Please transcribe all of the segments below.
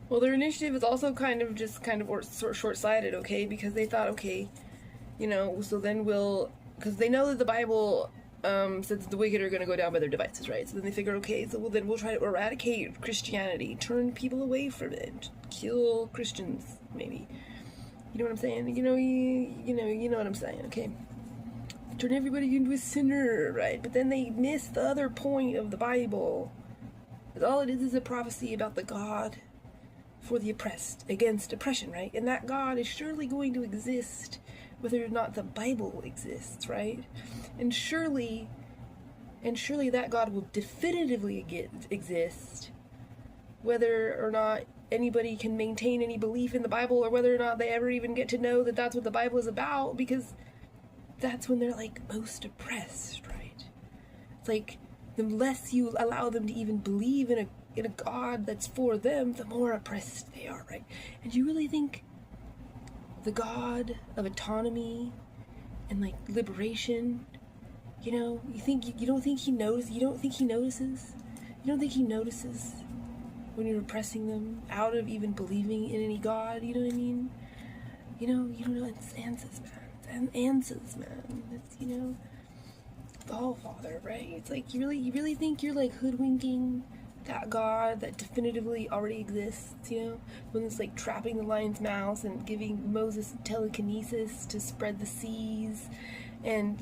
Well, their initiative is also kind of short-sighted, okay? Because they thought, okay, so then because they know that the Bible says the wicked are going to go down by their devices, right? So then they figure, okay, then we'll try to eradicate Christianity, turn people away from it, kill Christians, maybe. You know what I'm saying? You know what I'm saying, okay? Turn everybody into a sinner, right? But then they miss the other point of the Bible. Because all it is a prophecy about the God for the oppressed, against oppression, right? And that God is surely going to exist whether or not the Bible exists, right? And surely that God will definitively exist whether or not anybody can maintain any belief in the Bible, or whether or not they ever even get to know that that's what the Bible is about, because that's when they're like most oppressed, right? It's like the less you allow them to even believe in a God that's for them, the more oppressed they are, right? And you really think the God of autonomy and like liberation, you don't think he knows? You don't think he notices? You don't think he notices when you're oppressing them out of even believing in any God? You know what I mean? You don't know, it's answers, man. It's answers, man. It's, the All-Father, right? It's like, you really think you're like hoodwinking that God that definitively already exists, when it's like trapping the lion's mouth and giving Moses telekinesis to spread the seas, and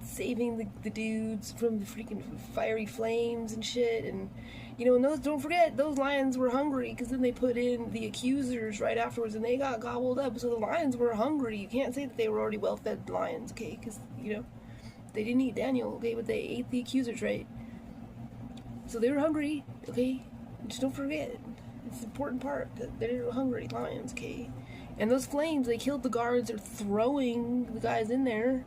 saving the dudes from the freaking fiery flames and shit, and and those, don't forget, those lions were hungry, because then they put in the accusers right afterwards and they got gobbled up, so the lions were hungry. You can't say that they were already well-fed lions, okay? Because they didn't eat Daniel, okay, but they ate the accusers, right? So they were hungry, okay? Just don't forget. It's an important part that they were hungry lions, okay? And those flames, they killed the guards. They're throwing the guys in there.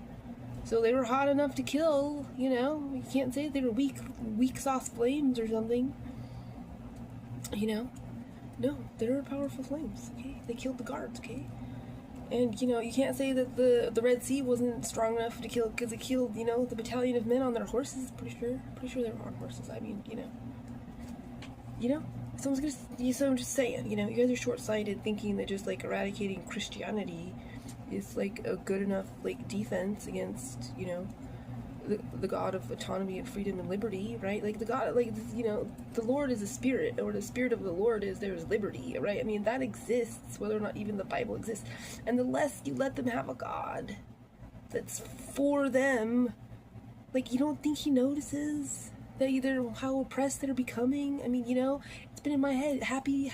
So they were hot enough to kill, You can't say they were weak sauce flames or something. No, they were powerful flames, okay? They killed the guards, okay? And, you can't say that the Red Sea wasn't strong enough to kill, because it killed, the battalion of men on their horses, pretty sure they were on horses. I mean, So I'm just saying, you guys are short-sighted, thinking that just, like, eradicating Christianity is, like, a good enough, like, defense against, the God of autonomy and freedom and liberty, right? Like, the God, like, the Lord is a spirit, or the spirit of the Lord is there's liberty, right? I mean, that exists, whether or not even the Bible exists. And the less you let them have a God that's for them, like, you don't think he notices that either how oppressed they're becoming? I mean, it's been in my head, happy